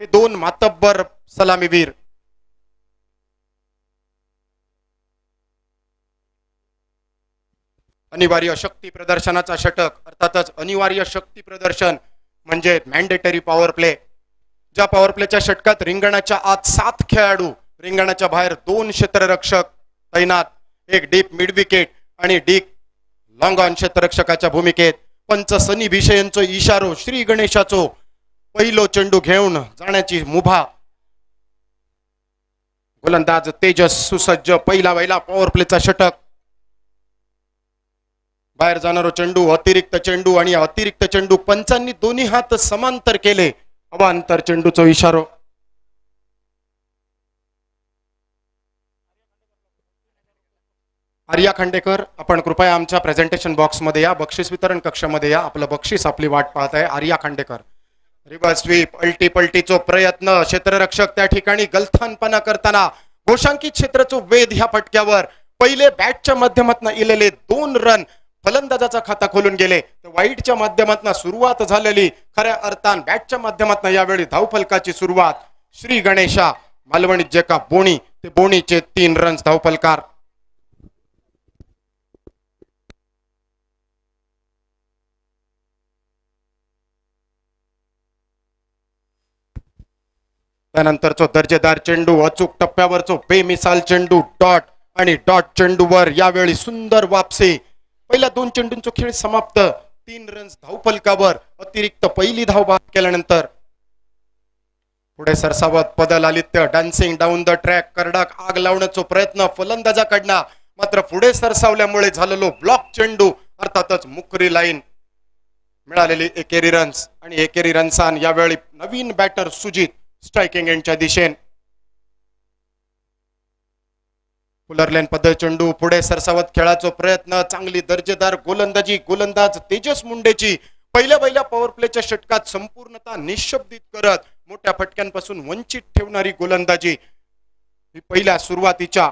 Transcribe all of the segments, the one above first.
हे दोन मातब्बर सलामीवीर. अनिवार्य शक्ती प्रदर्शनाचा षटक, अर्थातच अनिवार्य शक्ती प्रदर्शन म्हणजे मॅन्डेटरी पॉवर प्ले. ज्या पॉवर प्लेच्या षटकात रिंगणाच्या आत 7 खेळाडू, रिंगणाच्या बाहेर 2 क्षेत्ररक्षक तैनात, एक डीप मिड विकेट आणि डीप लॉंग ऑन क्षेत्ररक्षकाच्या भूमिकेत. पंच सनी भिषयंचो इशारो, श्री गणेशाचो पहिलो चेंडू घेऊन जाण्याची मुभा. गोलंदाज तेजस सुसज्ज, पहिला पॉवर प्लेचा षटक. बाहेर जाणारो चेंडू, अतिरिक्त चेंडू आणि अतिरिक्त चेंडू पंचांनी दोन्ही हात समांतर केले. अवांतर चेंडूचो इशारो. आर्या खांडेकर, आपण कृपया आमच्या प्रेझेंटेशन बॉक्स मध्ये या, बक्षीस वितरण कक्षामध्ये या. आपलं बक्षीस आपली वाट पाहत आहे. आर्या खांडेकर. रिव्हर्स स्वीप, अल्टी पलटीचो प्रयत्न, क्षेत्ररक्षक त्या ठिकाणी गलथानपणा करताना घोषांकित क्षेत्राचो वेध ह्या फटक्यावर. पहिले बॅटच्या माध्यमातून इलेले 2 रन फलंदाजाचा खाता खोलून गेले. तर वाईटच्या माध्यमातून सुरुवात झालेली खऱ्या अर्थान बॅटच्या माध्यमातून यावेळी धावफलकाची सुरुवात. श्री गणेशा मालवणी जे का बोणी, ते बोणीचे 3 रन्स धावफलकार. त्यानंतरचो दर्जेदार चेंडू, अचूक टप्प्यावरचो बेमिसाल चेंडू, डॉट आणि डॉट चेंडूवर यावेळी सुंदर वापसी. पहिल्या 2 चेंडूंचा खेळ समाप्त. 3 रन्स धावफलकावर. अतिरिक्त पहिली धाव बाद केल्यानंतर पुढे सरसावत पदल आलित्य, डान्सिंग डाऊन द ट्रॅक, करडाक आग लावण्याचा प्रयत्न फलंदाजाकडनं, मात्र पुढे सरसावल्यामुळे झालेलो ब्लॉक चेंडू, अर्थातच मुकरी लाईन. मिळालेली एकेरी रन्स आणि एकेरी रन्सान यावेळी नवीन बॅटर सुजित स्ट्रायकिंग एंडच्या दिशेने. पुलरलेन पद्धत चेंडू, पुढे सरसावत खेळाचा प्रयत्न, चांगली दर्जेदार गोलंदाजी. गोलंदाज तेजस मुंडेची पहिल्या पॉवर प्लेच्या षटकात संपूर्णतः निशब्दित करत मोठ्या फटक्यांपासून वंचित ठेवणारी गोलंदाजी. ही पहिल्या सुरुवातीच्या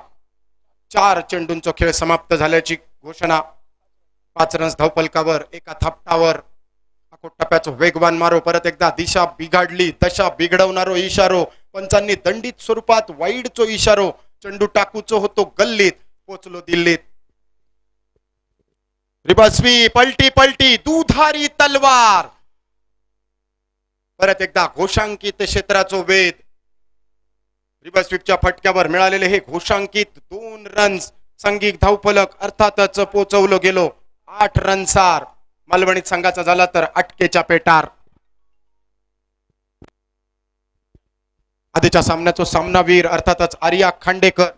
4 चेंडूंचा खेळ समाप्त झाल्याची घोषणा. 5 रन्स धावफलकावर. एका थापटावर टप्प्याचा वेगवान मारो. परत एकदा दिशा बिघाडली, दशा बिघडवणारो इशारो. पंचांनी दंडित स्वरूपात वाईडचो इशारो. चेंडू टाकूचो होतो गल्लीत, पोचलो दिल्लीत. रिव्हर्स स्वीप, पलटी पलटी, दुधारी तलवार. परत एकदा घोषांकित क्षेत्राचो वेध. रिव्हर्स स्वीपच्या फटक्यावर मिळालेले हे घोषांकित 2 रन्स. सांघिक धावफलक अर्थातच पोचवलो गेलो. 8 रन्सार. मालवणीत संघाचा झाला तर अटकेच्या पेटार. आधीच्या सामन्याचा सामनावीर अर्थातच आर्या खांडेकर.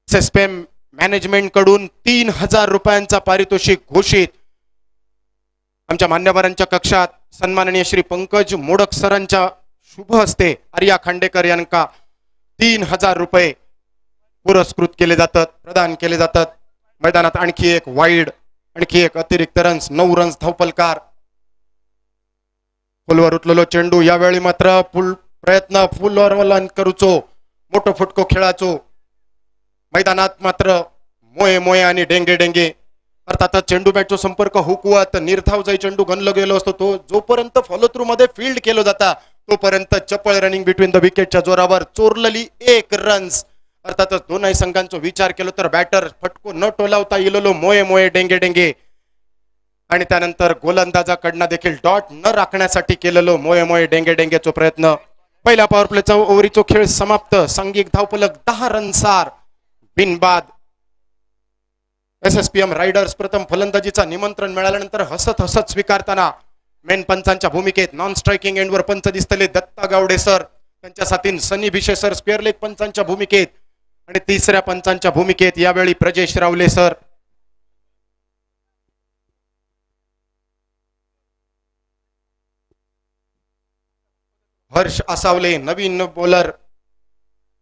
एसएसपीएम मॅनेजमेंट कडून 3000 रुपयांचा पारितोषिक घोषित. आमच्या मान्यवरांच्या कक्षात सन्माननीय श्री पंकज मोडक सरांच्या शुभ हस्ते आर्या खांडेकर यांना 3000 रुपये पुरस्कृत केले जातात, प्रदान केले जातात. मैदानात आणखी एक वाईड, आणखी एक अतिरिक्त रन्स. 9 रन्स धावफलकार. फुलवर उठलेलो चेंडू. यावेळी मात्र प्रयत्न फुलवर करूचो, मोठो फुटको खेळाचो. मैदानात मात्र मोये मोये आणि डेंगे डेंगे. अर्थातच चेंडू बॅटचा संपर्क हुकवत निर्धाव जाई चेंडू गणलो गेलो असतो. तो जोपर्यंत फॉलो थ्रू मध्ये फील्ड केलो जाता तोपर्यंत चपळ रनिंग बिटवीन द विकेटच्या जोरावर चोरलेली 1 रन्स. अर्थातच दोनही संघांचा विचार केलो तर बॅटर फटको न टोलावता इलेलो मोये मोये डेंगे डेंगे. आणि त्यानंतर गोलंदाजाकडनं देखील डॉट न राखण्यासाठी केलेलो मोये मोये डेंगे डेंगेचा प्रयत्न. पहिल्या पॉवर प्लेचा ओव्हरीचा खेळ समाप्त. सांघिक धावफलक 10 रन्सार बिनबाद. एसएसपीएम रायडर्स प्रथम फलंदाजीचा निमंत्रण मिळाल्यानंतर हसत हसत स्वीकारताना मेन पंचांच्या भूमिकेत नॉन स्ट्रायकिंग एंडवर पंच दिसतले दत्ता गावडे सर, त्यांच्या साथीन सनी भिषे सर स्पेअर लेग पंचांच्या भूमिकेत, आणि तिसऱ्या पंचांच्या भूमिकेत यावेळी प्रजेश रावले सर. हर्ष आसावले नवीन बॉलर.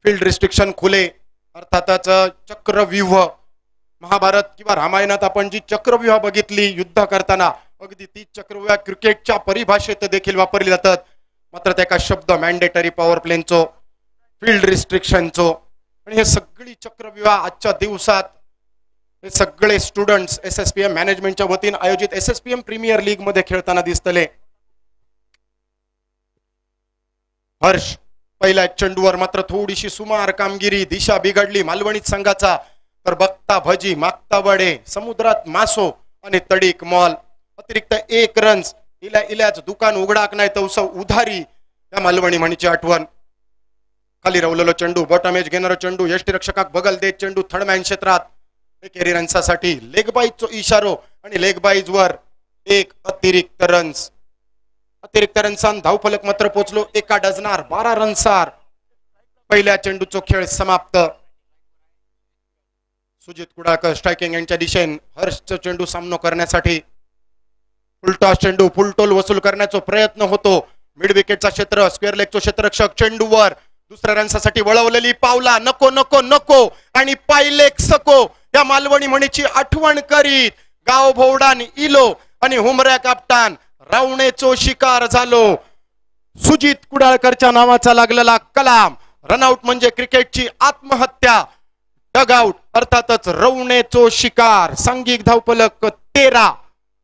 फील्ड रिस्ट्रिक्शन खुले. अर्थातच चक्रव्यूह, महाभारत किंवा रामायणात आपण जी चक्रव्यूह बघितली युद्ध करताना, अगदी ती चक्रव्यूह क्रिकेटच्या परिभाषेत देखील वापरली जातात. मात्र त्याका शब्द मॅन्डेटरी पॉवर प्लेनचो, फील्ड रिस्ट्रिक्शनचो. आणि हे सगळी चक्रव्यूह आजच्या दिवसात हे सगळे स्टुडंट्स एसएसपीएम मॅनेजमेंटच्या वतीने आयोजित एसएसपीएम प्रीमियर लीग मध्ये खेळताना दिसतले. हर्ष पहिल्या चेंडूवर मात्र थोडीशी सुमार कामगिरी, दिशा बिघडली मालवणी संघाचा. तर बघता भजी मागता वडे, समुद्रात मासो आणि तडीक मॉल. अतिरिक्त 1 रन्स, इल्याच दुकान उघडाक नाही तवस उधारी, त्या मालवणी म्हणीची आठवण. खाली रवलेलो चेंडू, बॉटम एज घेणारा चेंडू, यष्टीरक्षकाक बगल देत चेंडू थर्डमॅन क्षेत्रात. एकेरी रन्सासाठी लेग बाईजचो इशारो आणि लेग बाईज वर 1 अतिरिक्त रन्स. अतिरिक्त रन्सान धावफलक मात्र पोचलो 1 डझनार 12 रन्सार. पहिल्या चेंडूचो खेळ समाप्त. सुजित कुडाळकर स्ट्रायकिंग यांच्या दिशेने हर्षचा चेंडू सामना करण्यासाठी. फुलटॉस चेंडू, फुलटोल वसूल करण्याचा प्रयत्न होतो. मिड विकेटचा क्षेत्र, स्क्वेअर लेगचो क्षेत्ररक्षक चेंडूवर दुसऱ्या रन्सासाठी वळवलेली पावला, नको नको नको आणि पायलेक सको या मालवणी म्हणीची आठवण करीत गाव भोवडान इलो आणि हुमऱ्या कापटान रावणेचो शिकार झालो. सुजित कुडाळकरच्या नावाचा लागलेला कलाम. रनआउट म्हणजे क्रिकेटची आत्महत्या, डगआउट अर्थातच रवणेचो शिकार. सांघिक धावफलक 13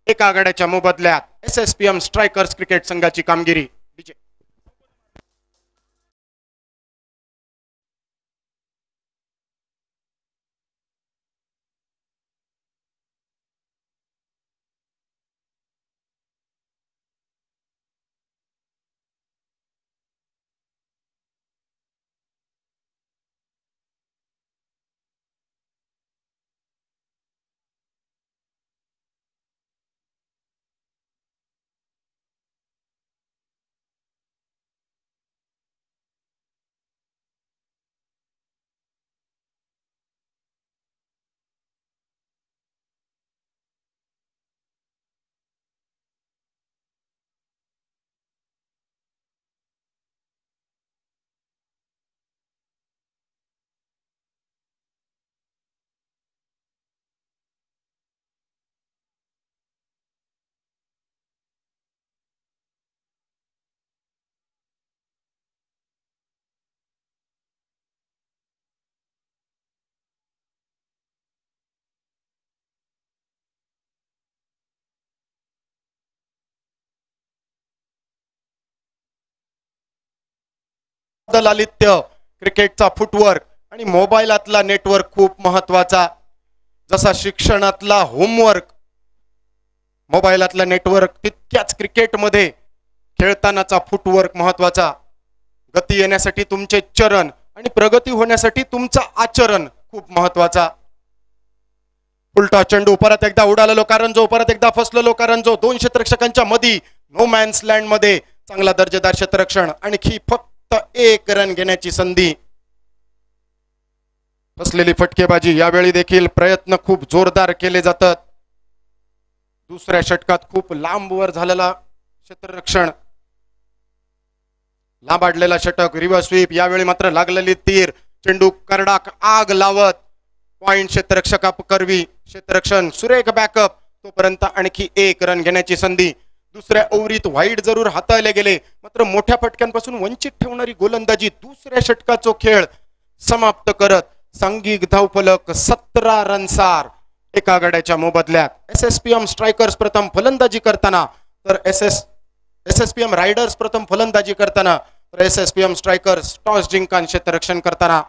एका आघाड्याच्या मोबदल्यात. SSPM स्ट्रायकर्स क्रिकेट संघाची कामगिरी. लालित्य, क्रिकेटचा फुटवर्क आणि मोबाईलातला नेटवर्क खूप महत्वाचा. जसा शिक्षणातला होमवर्क मोबाईलातला नेटवर्क, तितक्याच क्रिकेटमध्ये खेळतानाचा फुटवर्क महत्वाचा. गती येण्यासाठी तुमचे चरण आणि प्रगती होण्यासाठी तुमचा आचरण खूप महत्वाचा. उलटा चेंडू परत एकदा उडालेलो कारंजो, परत एकदा फसलेलो कारंजो. 2 क्षेत्ररक्षकांच्या मध्ये नो मॅन्स लँड मध्ये चांगला दर्जेदार क्षेत्ररक्षण. आणखी फक्त 1 रन घेण्याची संधी. फसलेली फटकेबाजी. यावेळी देखील प्रयत्न खूप जोरदार केले जातात. दुसऱ्या षटकात खूप लांबवर झालेला क्षेत्ररक्षण, लांबाडलेला षटक, रिव्हर्स स्वीप. यावेळी मात्र लागलेली तीर. चेंडू करडाक आग लावत पॉइंट क्षेत्ररक्षका करवी. क्षेत्ररक्षण सुरेख बॅकअप. तोपर्यंत आणखी 1 रन घेण्याची संधी. दुसऱ्या ओव्हरीत वाईड जरूर हाताळले गेले, मात्र मोठ्या फटक्यांपासून वंचित ठेवणारी गोलंदाजी दुसऱ्या षटकाचा खेळ समाप्त करत सांघिक धावफलक 17 रनसार एका गड्याच्या मोबदल्यात. SSPM स्ट्रायकर्स प्रथम फलंदाजी करताना, तर SSPM रायडर्स प्रथम फलंदाजी करताना, तर SSPM स्ट्रायकर्स टॉस जिंकून क्षेत्ररक्षण करताना.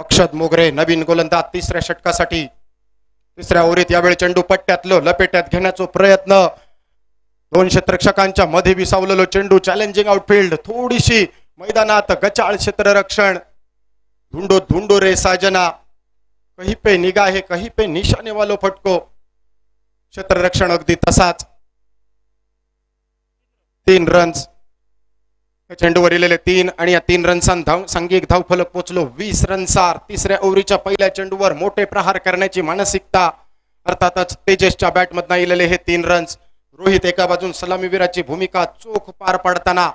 अक्षत मोगरे नवीन गोलंदाज तिसऱ्या षटकासाठी. तिसऱ्या ओव्हरीत यावेळी चेंडू पट्ट्यातलो लपेट्यात घेण्याचा प्रयत्न. 2 क्षेत्ररक्षकांच्या मध्ये विसावलेलो चेंडू. Challenging outfield. थोडीशी मैदानात गचाळ क्षेत्ररक्षण. धुंडो धुंडो रे साजना, कहीं पे निगाहे कहीं पे निशाने वालो फटको. क्षेत्ररक्षण अगदी तसाच. 3 रन्स. चेंडूवर इलेले 3 आणि या 3 रन्सां सांघिक धावफलक पोचलो 20 रनसार. तिसऱ्या ओव्हरीच्या पहिल्या चेंडूवर मोठे प्रहार करण्याची मानसिकता, अर्थातच तेजसच्या बॅटमधनं इलेले हे 3 रन्स. रोहित एका बाजून सलामीवीराची भूमिका चोख पार पाडताना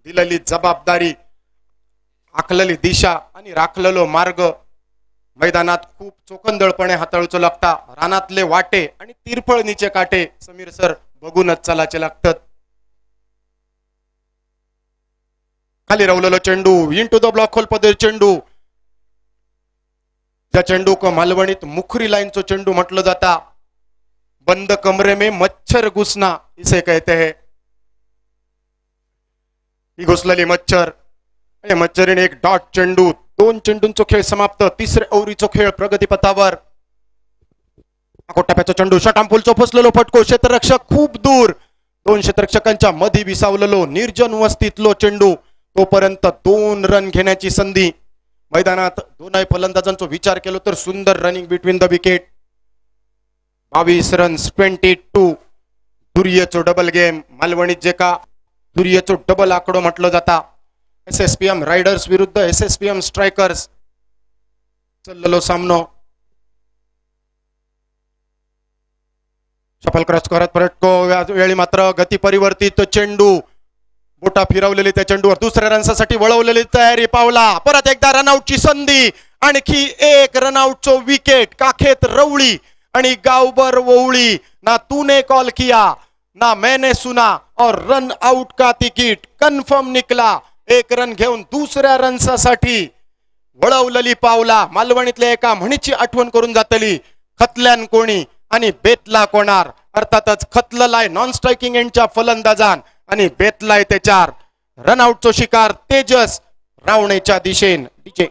दिलेली जबाबदारी, आखलेली दिशा आणि राखलेलो मार्ग मैदानात खूप चोखंदळपणे हाताळूचो लागता. रानातले वाटे आणि तिरफळ नीचे काटे समीर सर बघूनच चालाचे लागतात. खाली रवलेलो चेंडू इन टू द ब्लॉक खोल पदर चेंडू. ज्या चेंडू को मालवणीत मुखरी लाईनचो चेंडू म्हटलं जाता. बंद कमरे में मच्छर घुसना इसे कहते हैं. ही घुसलेली मच्छर, मच्छरीने एक डॉट चेंडू. 2 चेंडूंचो खेळ समाप्त. तिसऱ्या ओव्हरीचो खेळ प्रगतीपथावर. टप्प्याचा चेंडू षटांपूलचो फसलेलो फटको. क्षेत्ररक्षक खूप दूर. 2 क्षेत्ररक्षकांच्या मध्ये विसावलेलो निर्जन वस्तीतलो चेंडू. तोपर्यंत 2 रन घेण्याची संधी. मैदानात दोनही फलंदाजांचा विचार केलो तर सुंदर running between the wicket. 22 runs 22. दुर्येचो डबल गेम. मालवणीत जे का दुर्येचो डबल आकडो म्हटलं जाता. SSPM रायडर्स विरुद्ध SSPM स्ट्रायकर्स चाललेलो सामनो. शफल क्रॉस करत फटको. वेळी मात्र गती परिवर्तित चेंडू. बोटा फिरवलेली त्या चेंडूवर दुसऱ्या रनसाठी वळवलेली तयारी. पावला परत एकदा रनआउटची संधी. आणखी एक रनआउटचो विकेट. काखेत रवळी आणि गावभर ओवळी. ना तूने कॉल किया ना मैंने सुना और रन आउट का तिकीट कन्फर्म निकला. 1 रन घेऊन दुसऱ्या रनसाठी वळवलेली पावला. मालवणीतल्या एका म्हणीची आठवण करून जातली. खतल्यान कोणी आणि बेतला कोणार. अर्थातच खतललाय नॉन स्ट्रायकिंग एंडच्या फलंदाजान आणि बेतलाय त्याच्यार. रनआउटचो शिकार तेजस रावणेच्या दिशेन. डीजे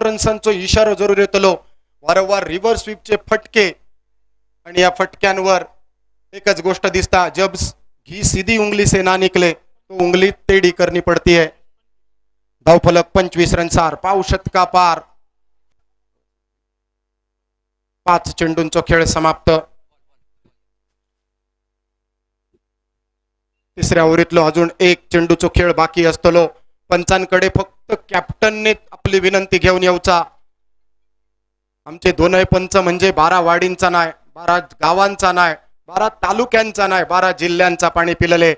रन्सांचो इशारो जरूर येतलो. वारंवार रिव्हर्स स्वीपचे फटके आणि या फटक्यांवर एकच गोष्ट दिसता. जब घी सीधी उंगली से ना निकले तो उंगली टेढ़ी करनी पड़ती है. धावफलक 25 रनसार. पाव शतका पार. 5 चेंडूंचो खेळ समाप्त. तिसऱ्या ओव्हरीतलो अजून 1 चेंडूचो खेळ बाकी असतलो. पंचांकडे फक्त कॅप्टनने आपली विनंती घेऊन येऊचा. आमचे दोनही पंच म्हणजे 12 वाडींचा नाही, 12 गावांचा नाही, 12 तालुक्यांचा नाही, 12 जिल्ह्यांचा पाणी पिलेले.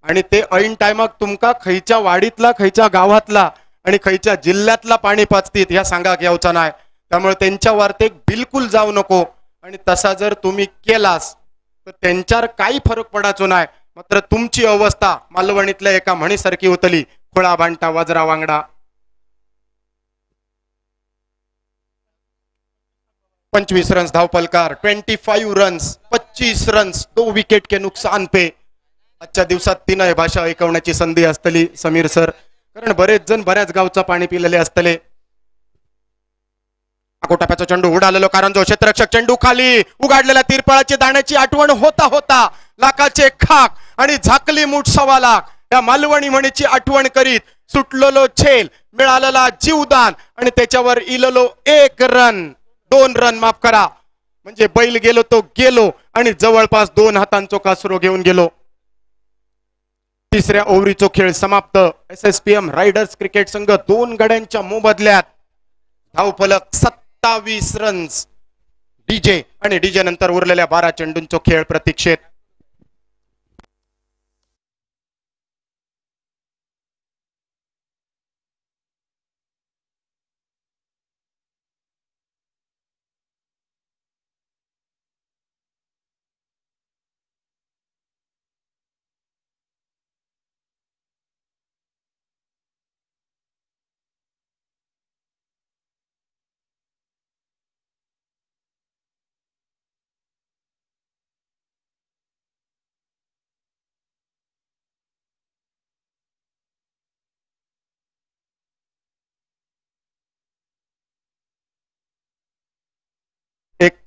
आणि ते ऐन टायमाक तुमका खयच्या वाडीतला, खयच्या गावातला आणि खयच्या जिल्ह्यातला पाणी पाचतीत ह्या सांगा घ्यावचा नाही. त्यामुळे त्यांच्या वार्तेक बिलकुल जाऊ नको. आणि तसा जर तुम्ही केलास तर त्यांच्यावर काही फरक पडायचो नाही. मात्र तुमची अवस्था मालवणीतल्या एका म्हणीसारखी होतली. खोळा भांटा वजरा वांगडा. 25 रन्स धावपलकार. 25 रन्स 25 रन्स 2 विकेट के नुकसान पे. आजच्या दिवसात 3 भाषा ऐकवण्याची संधी असतली समीर सर, कारण बरेच जण बऱ्याच गावचा पाणी पिलेले असतले. टप्प्याचा चेंडू उडालेलो कारण जो क्षेत्ररक्षक चेंडू खाली उगाडलेल्या तिरपळाची दाण्याची आठवण होता होता लाखाचे खाक आणि झाकली मूठ 1.25 लाख या मालवणी म्हणीची आठवण करीत सुटलेलो छेल, मिळालेला जीवदान आणि त्याच्यावर इलेलो 1 रन 2 रन माफ करा, म्हणजे बैल गेलो तो गेलो आणि जवळपास 2 हातांचो कासरो घेऊन गेलो. तिसऱ्या ओव्हरीचो खेळ समाप्त. SSPM रायडर्स क्रिकेट संघ 2 गड्यांच्या मोबदल्यात धावफलक 27 रन्स. डीजे आणि डीजे नंतर उरलेल्या 12 चेंडूंचो खेळ प्रतीक्षेत.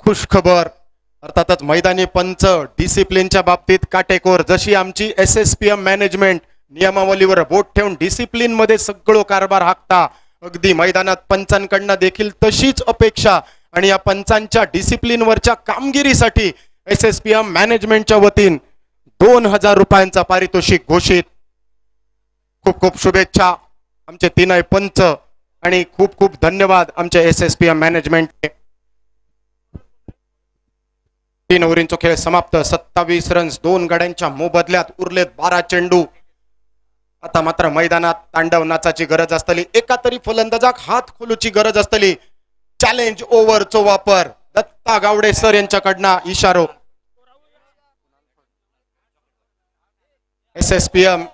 खुशखबर अर्थातच मैदानी पंच डिसिप्लिनच्या बाबतीत काटेकोर, जशी आमची SSPM मॅनेजमेंट नियमावलीवर बोट ठेवून डिसिप्लिन मध्ये सगळं कारभार हाकता, अगदी मैदानात पंचांकडनं देखील तशीच अपेक्षा आणि या पंचांच्या डिसिप्लिनवरच्या कामगिरीसाठी SSPM मॅनेजमेंटच्या वतीन 2000 रुपयांचा पारितोषिक घोषित. खूप खूप शुभेच्छा आमचे तीनही पंच आणि खूप खूप धन्यवाद आमच्या SSPM मॅनेजमेंट. 3 ओव्हरींचा खेळ समाप्त. 27 रन्स 2 गड्यांच्या मोबदल्यात उरलेत 12 चेंडू. आता मात्र मैदानात तांडव नाचाची गरज असतली, एका तरी फलंदाजाक हात खोलूची गरज असतली. चॅलेंज ओव्हरचा वापर दत्ता गावडे सर यांच्याकडनं इशारो. SSPM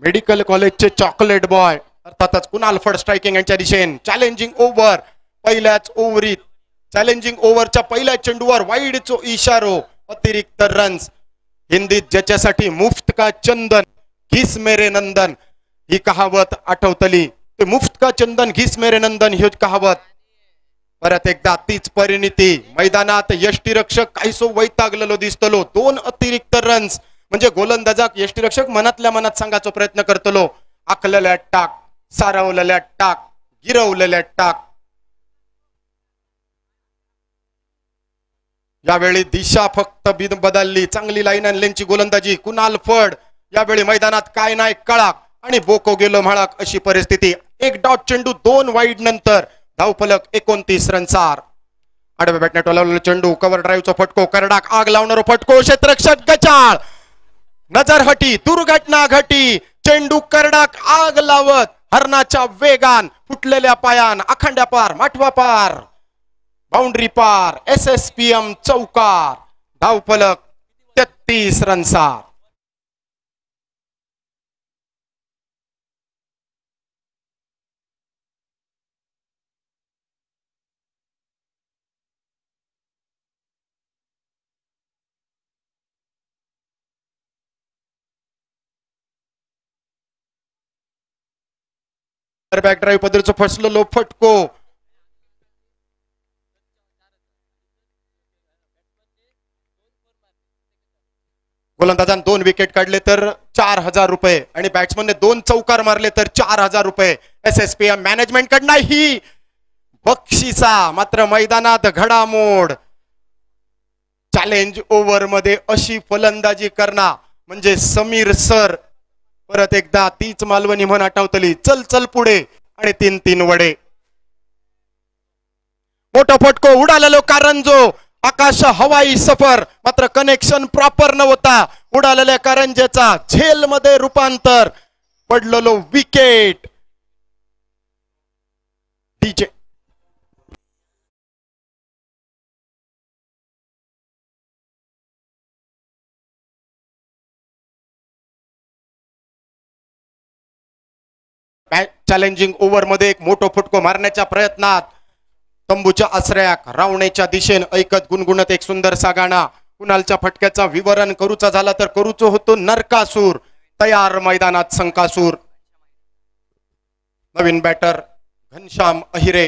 मेडिकल कॉलेजचे चॉकलेट बॉय अर्थातच कुणाल फड स्ट्रायकिंग यांच्या दिशेने चॅलेंजिंग ओव्हर. पहिल्याच ओव्हरीत चॅलेंजिंग ओव्हरच्या पहिल्या चेंडूवर वाईडचो इशारो, अतिरिक्त रन्स. हिंदीत ज्याच्यासाठी मुफ्त का चंदन घिस मेरे नंदन ही कहावत आठवतली, ते मुफ्त का चंदन घिस मेरे नंदन ही कहावत परत एकदा तीच परिणिती. मैदानात यष्टीरक्षक काहीसो वैतागलेलो दिसतलो. 2 अतिरिक्त रन्स म्हणजे गोलंदाजाक यष्टीरक्षक मनातल्या मनात सांगायचा प्रयत्न करतलो, आखलेल्या टाक, सारवलेल्या टाक, गिरवलेल्या टाक. यावेळी दिशा फक्त बदलली. चांगली लाईन आणल्यांची गोलंदाजी कुणाल फड. यावेळी मैदानात काय नाही कळाक आणि बोको गेलो म्हाळाक अशी परिस्थिती. 1 डॉट चेंडू 2 वाईड नंतर धावफलक 29 रनसार. आडव्या बॅटने टोलावलेला चेंडू, कव्हर ड्राईव्हचा फटको, करडाक आग लावणारा फटको, क्षेत्ररक्षक गचाळ, नजर हटी, दुर्घटना घटी. चेंडू करडाक आग लावत हरणाच्या वेगान फुटलेल्या पायान आखंड्या पार, माठवा पार, बाउंड्री पार, SSPM चौकार. धावफलक 33 रनसार. बॅक ड्राईव्ह पद्धतीचं फसलेलो फटको. गोलंदाजान 2 विकेट काढले तर 4000 रुपये आणि बॅट्समनने 2 चौकार मारले तर 4000 रुपये. SSPM मॅनेजमेंट कडनं ही बक्षिसा. मात्र मैदानात घडामोड. चॅलेंज ओव्हर मध्ये अशी फलंदाजी करणार म्हणजे समीर सर. परत एकदा तीच मालवणी म्हण आठवतली, चल चल पुढे आणि 3-3 वडे. मोठा फटको उडालेलो कारंजो, आकाश हवाई सफर. मात्र कनेक्शन प्रॉपर नव्हता. उडालेल्या कारंजेचा झेल मध्ये रूपांतर, पडलेलो विकेट. डीजे चॅलेंजिंग ओव्हर मध्ये एक मोठो फटको मारण्याच्या प्रयत्नात तंबूच्या आश्रयाक रावणेच्या दिशेने ऐकत गुणगुणत एक सुंदरसा गाणा. कुणालच्या फटक्याचा विवरण करूचा झाला तर करूचो होतो नरकासूर. तयार मैदानात संकासूर. नवीन batter Ghanshyam Ahire.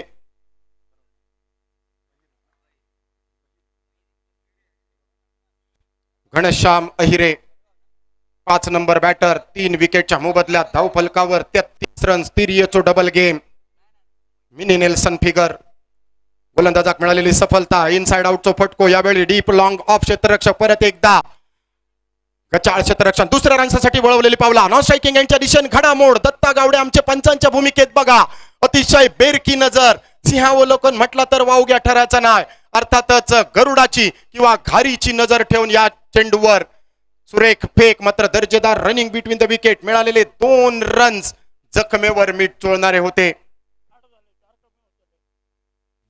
Ghanshyam Ahire 5 number batter. 3 विकेटच्या मोबदल्यात धावफलकावर 33 रन्स. तिर्येचो double game. Mini Nelson figure. गोलंदाजाक मिळालेली सफलता. इनसाइड आउटचो फटको. यावेळी डीप लॉंग ऑफ क्षेत्ररक्षक परत एकदा गचाळ क्षेत्ररक्षण. दुसऱ्या रन्ससाठी वळवलेली पावला. नॉन स्ट्रायकिंग यांच्या दिशेने घडामोड. दत्ता गावडे आमचे पंचांच्या भूमिकेत बघा. अतिशय बेरकी नजर. सिंहावलोकन म्हटला तर वावग्या ठराचा नाही. अर्थातच गरुडाची किंवा घारीची नजर ठेवून या चेंडूवर सुरेख फेक. मात्र दर्जेदार रनिंग बिटवीन द विकेट. मिळालेले 2 रन्स जखमेवर मीठ चोळणारे होते.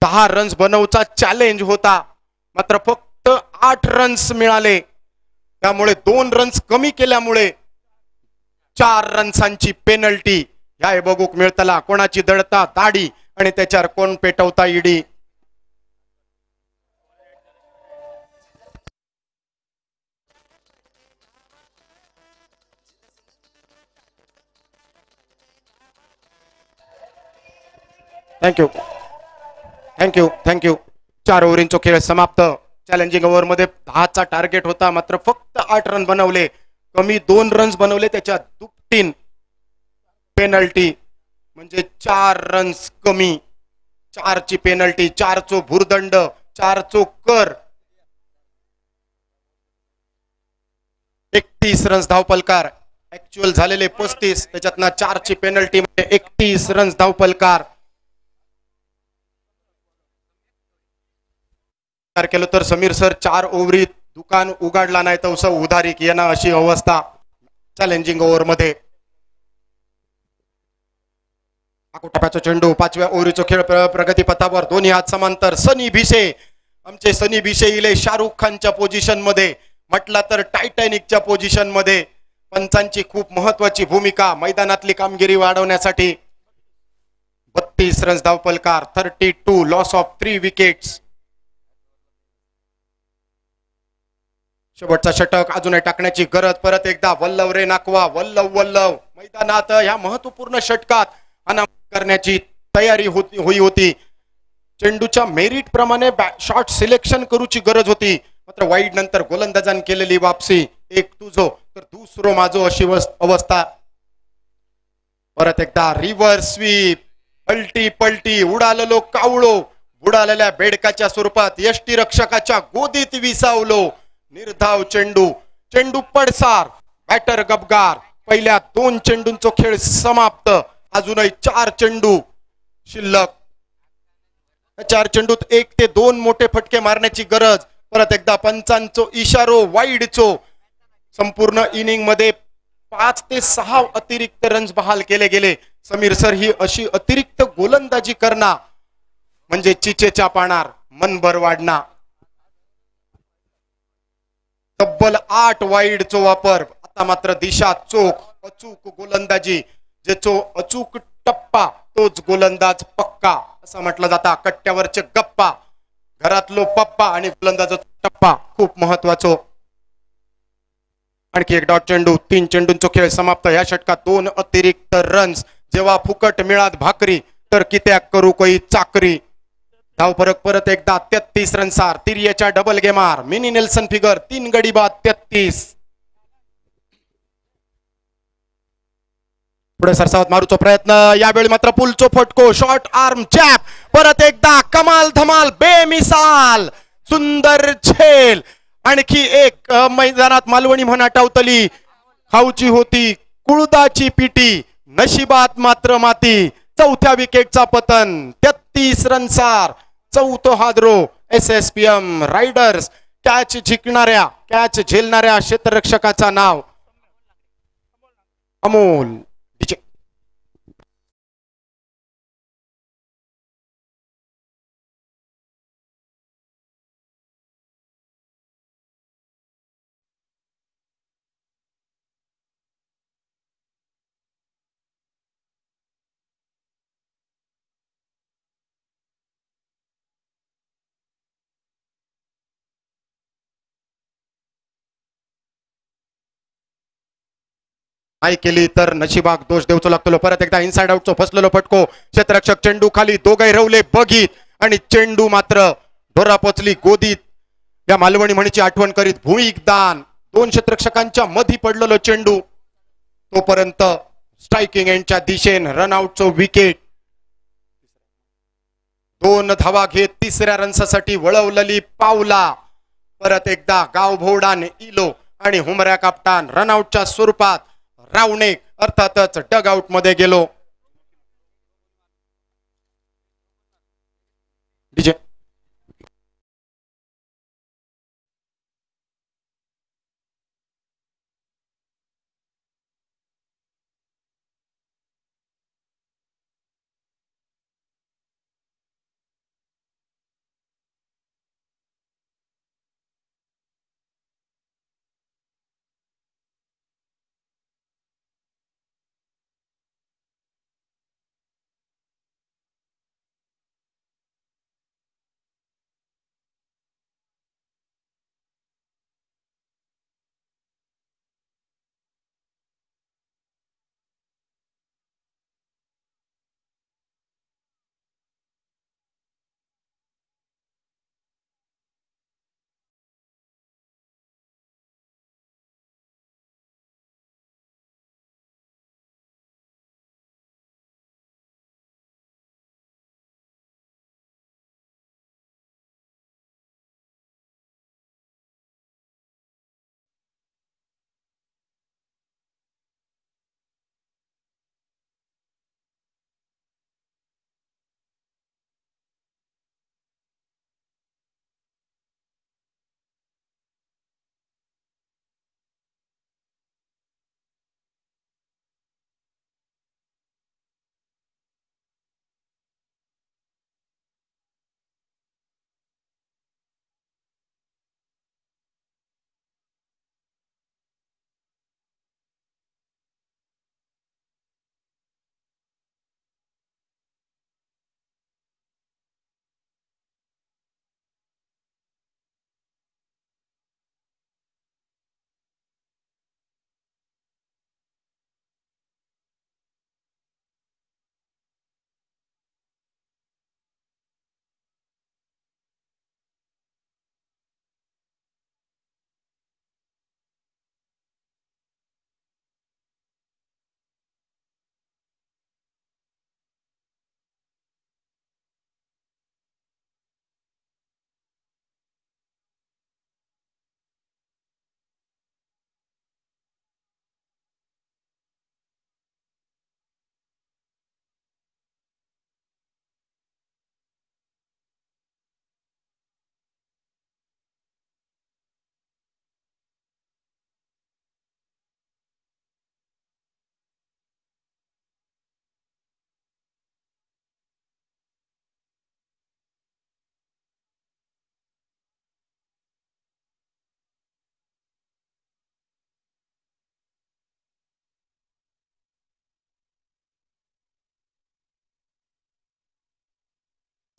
10 रन्स बनवचा चॅलेंज होता. मात्र फक्त 8 रन्स मिळाले. त्यामुळे 2 रन्स कमी केल्यामुळे 4 रन्सांची पेनल्टी. ह्या बघूक मिळतला कोणाची दडता दाढी आणि त्याच्यावर कोण पेटवता इडी. थँक्यू. Thank you thank you. 4 ओव्हरींचा खेळ समाप्त. चॅलेंजिंग ओव्हरमध्ये 10चा टार्गेट होता, मात्र फक्त 8 रन बनवले. कमी 2 रन्स बनवले, त्याच्या दुपटीन पेनल्टी, म्हणजे 4 रन्स कमी. 4ची पेनल्टी, 4चो भुर्दंड, 4चो कर. 31 रन्स धावपलकार. ऍक्च्युअल झालेले 35, त्याच्यातनं 4ची पेनल्टी म्हणजे 31 रन्स धावपलकार. केलं तर समीर सर 4 ओव्हरीत दुकान उघडला नाही तर उसं उधारीक येणं, अशी अवस्था चॅलेंजिंग ओव्हरमध्ये. टप्प्याचा चेंडू, 5व्या ओव्हरीचा खेळ प्रगतीपथावर. दोन्ही हात समांतर. सनी भिसे, आमचे सनी भिसे इले शाहरुख खानच्या पोझिशन मध्ये, म्हटला तर टायटॅनिकच्या पोझिशन मध्ये. पंचांची खूप महत्वाची भूमिका मैदानातली कामगिरी वाढवण्यासाठी. 32 रन्स धावपलकार. 32, loss of 3 wickets. शेवटचा षटक अजूनही टाकण्याची गरज. परत एकदा वल्लव रे नाकवा, वल्लव वल्लव मैदानात ह्या महत्वपूर्ण षटकात अनामत करण्याची तयारी होई होती. चेंडूच्या मेरिट प्रमाणे शॉट सिलेक्शन करूची गरज होती, मात्र वाईड नंतर गोलंदाजान केलेली वापसी. एक तुझो तर दुसरो माझो, अशी अवस्था. परत एकदा रिव्हर्स स्वीप, पलटी पलटी, उडालेलो कावळो, बुडालेल्या बेडकाच्या स्वरूपात यष्टीरक्षकाच्या गोदीत विसावलो. निर्धाव चेंडू, चेंडू पडसार, बॅटर गबगार. पहिल्या 2 चेंडूंचा खेळ समाप्त. अजूनही 4 चेंडू शिल्लक. 4 चेंडूत 1 ते 2 मोठे फटके मारण्याची गरज. परत एकदा पंचांचो इशारो वाईडचो. संपूर्ण इनिंग मध्ये 5 ते 6 अतिरिक्त रन्स बहाल केले गेले. समीर सर, ही अशी अतिरिक्त गोलंदाजी करणार म्हणजे चिचेच्या पाणार, मनभर वाढणार. तब्बल 8 वाईडचो वापर. आता मात्र दिशा चोख, अचूक गोलंदाजी. ज्याचो अचूक टप्पा तोच गोलंदाज पक्का, असं म्हटलं जाता. कट्ट्यावरचे गप्पा, घरातलो पप्पा आणि गोलंदाजाचा टप्पा खूप महत्वाचो. आणखी एक डॉट चेंडू. 3 चेंडूंचा खेळ समाप्त. या षटकात 2 अतिरिक्त रन्स. जेव्हा फुकट मिळात भाकरी तर कित्याक करू कोई चाकरी. धाव फरक परत एकदा 33 रन्सार. तिर्येच्या डबल गेमार. मिनी नेल्सन फिगर 3 गडी बाद 33. पुढे सरसावत मारूचा प्रयत्न. यावेळी मात्र पुलचो फटको, शॉर्ट आर्म चॅप. परत एकदा कमाल धमाल बेमिसाल सुंदर झेल. आणखी एक मैदानात मालवणी म्हण आठवतली. खाऊची होती कुळदाची पिटी, नशिबात मात्र माती. 4थ्या विकेटचा पतन. 33 रन्सार. 4थो हादरो. SSPM riders. कॅच झेलणाऱ्या क्षेत्ररक्षकाचा नाव अमोल. नाही केली तर नशिबाक दोष देऊचो लागतो. परत एकदा इनसाइड आउटचो फसलेलो फटको. क्षेत्ररक्षक चेंडू खाली दोघे रवले बघीत, आणि चेंडू मात्र ढोरा पोचली गोदीत. या मालवणी म्हणीची आठवण करीत भूमिक दान. 2 क्षेत्ररक्षकांच्या मध्ये पडलेलो चेंडू. तोपर्यंत स्ट्रायकिंग एंडच्या दिशेने रनआउटचो विकेट. 2 धावा घेत 3ऱ्या रन्सासाठी वळवलेली पावला. परत एकदा गावभोवडाने इलो आणि हुमऱ्या कापटान रनआउटच्या स्वरूपात रावणे अर्थातच डग आउट मध्ये गेलो. डीजे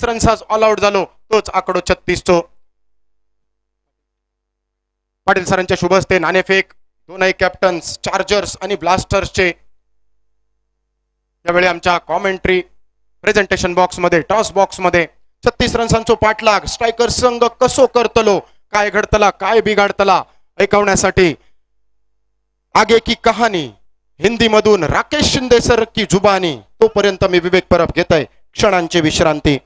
रन्स ऑल आउट झालो, तोच आकडो 36 चो. पाटील सरांच्या शुभ हस्ते नाणेफेक दोनही कॅप्टन्स चार्जर्स आणि ब्लास्टर्सचे. यावेळी आमच्या कॉमेंट्री प्रेझेंटेशन बॉक्स मध्ये टॉस बॉक्स मध्ये 36 रन्सांचो पाठलाग स्ट्रायकर संघ कसो करतलो, काय घडतला काय बिघाडतला ऐकवण्यासाठी आगे की कहाणी हिंदी मधून राकेश शिंदे सर की जुबानी. तोपर्यंत मी विवेक परब घेतोय क्षणांची विश्रांती.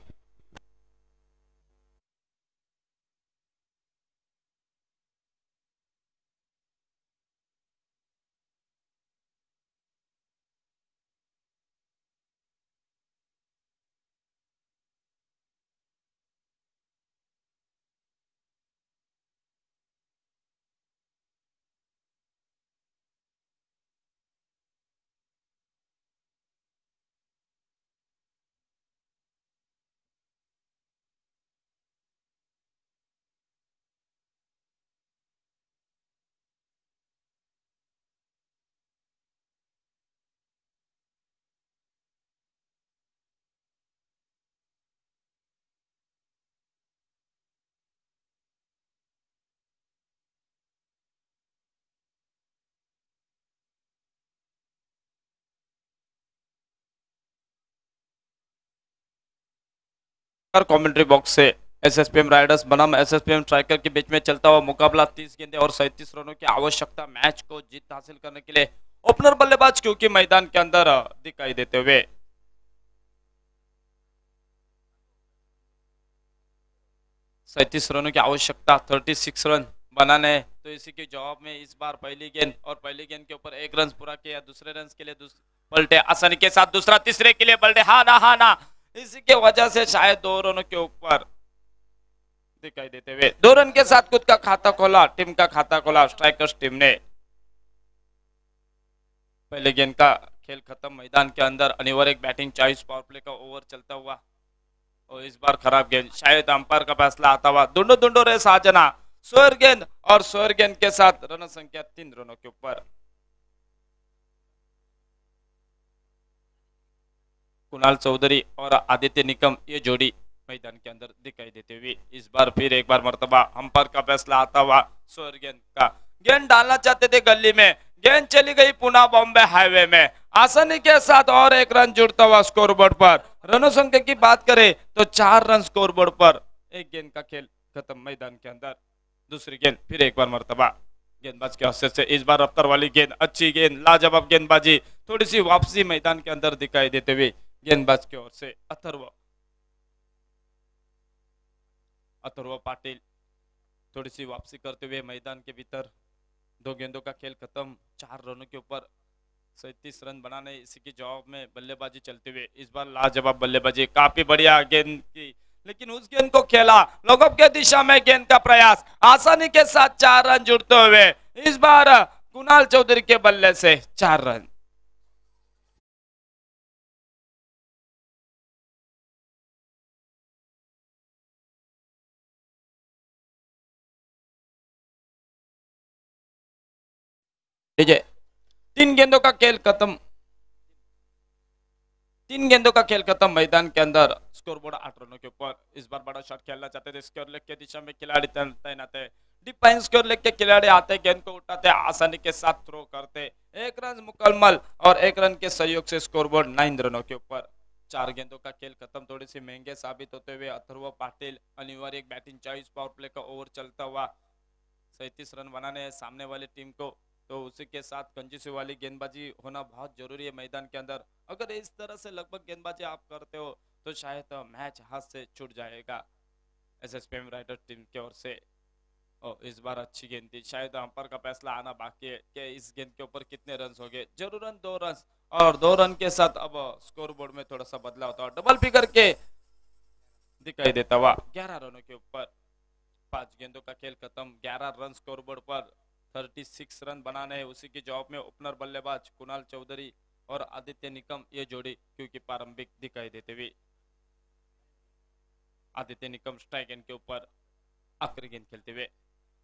कमेंट्री बॉक्स से एसएसपीएम राइडर्स बनाम एसएसपीएम स्ट्राइकर के बीच में चलता हुआ मुकाबला 30 गेंदे और 37 रनों की आवश्यकता मैच को जीत हासिल करने के लिए ओपनर बल्लेबाज क्योंकि मैदान के अंदर दिखाई देते हुए 37 रनों की आवश्यकता 36 रन बनाने. तो इसी के जवाब में इस बार पहली गेंद और पहली गेंद के ऊपर एक रन पूरा किया. दूसरे रन के लिए पलटे आसानी के साथ, दूसरा तीसरे के लिए पलटे हा ना. इसी के वजह से शायद 2 रनों के ऊपर दिखाई देते हुए 2 रन के साथ खुद का खाता खोला, टीम का खाता खोला स्ट्राइकर्स टीम ने. पहले गेंद का खेल खत्म. मैदान के अंदर अनिवार्य एक बैटिंग चॉइस पावर प्ले का ओवर चलता हुआ और इस बार खराब गेंद. शायद अंपायर का फैसला आता हुआ. दुंडो रेस आजना स्वर गेंद और स्वर गेंद के साथ रन संख्या 3 रनों के ऊपर. कुणाल चौधरी और आदित्य निकम ये जोड़ी मैदान के अंदर दिखाई देते हुए इस बार फिर एक बार मर्तबा अंपायर का फैसला आता हुआ. स्वर गेंद का गेंद डालना चाहते थे गली में, गेंद चली गई पुणे बॉम्बे हाईवे में. आसानी के साथ और एक रन जुड़ता हुआ स्कोरबोर्ड पर. रनों संख्या की बात करें तो 4 रन स्कोरबोर्ड पर. एक गेंद का खेल खत्म मैदान के अंदर. दूसरी गेंद फिर एक बार मर्तबा गेंदबाज के हस्ते से. इस बार रफ्तार वाली गेंद, अच्छी गेंद, लाजवाब गेंदबाजी. थोड़ी सी वापसी मैदान के अंदर दिखाई देते हुए गेंदबाज की ओर से अथर्व पाटिल थोड़ी सी वापसी करते हुए मैदान के भीतर. 2 गेंदों का खेल खत्म 4 रनों के ऊपर 37 रन बनाने. इसी के जवाब में बल्लेबाजी चलते हुए इस बार लाजवाब बल्लेबाजी, काफी बढ़िया गेंद की, लेकिन उस गेंद को खेला लोगों के दिशा में. गेंद का प्रयास आसानी के साथ 4 रन जुड़ते हुए इस बार कुणाल चौधरी के बल्ले से 4 रन. तीन गेंदों का खेल खत्म. 3 गेंदों का खेल खत्म मैदान के अंदर. स्कोरबोर्ड 8 रनों के ऊपर. इस बार बड़ा शॉट खेलना चाहते थे. स्कोर लेग के दिशा में खिलाड़ी तैनात है. डिफाइन स्कोर लेग के खिलाड़ी आते, गेंद को उठाते, आसानी के साथ थ्रो करते. 1 रन मुकम्मल और 1 रन के सहयोग से स्कोरबोर्ड 9 रनों के ऊपर. 4 गेंदों का खेल खत्म. थोड़ी सी महंगे साबित होते हुए अथर्व पाटिल अनिवार्य एक बैटिंग चॉइस पावर प्ले का ओवर चलता हुआ. 37 रन बनाने सामने वाली टीम को, तो उसी के साथ कंजूसी वाली गेंदबाजी होना बहुत जरूरी है मैदान के अंदर. अगर इस तरह से लगभग गेंदबाजी आप करते हो तो शायद मैच हाथ से छूट जाएगा एसएसपीएम राइडर टीम की ओर से. और इस बार अच्छी गेंद थी. शायद अंपायर का फैसला आना बाकी है कि इस गेंद के ऊपर कितने रन हो गए. जरूर 2 रन और 2 रन के साथ अब स्कोर बोर्ड में थोड़ा सा बदलाव होता है. डबल फिगर के दिखाई देता हुआ 11 रनों के ऊपर. 5 गेंदों का खेल खत्म. 11 रन स्कोर बोर्ड पर. 36 रन बनाने हैं. उसी के जवाब में ओपनर बल्लेबाज कुणाल चौधरी और आदित्य निकम ये जोड़ी क्योंकि प्रारंभिक दिखाई देते हुए. आदित्य निकम स्ट्राइक एंड के ऊपर आखिरी गेंद खेलते हुए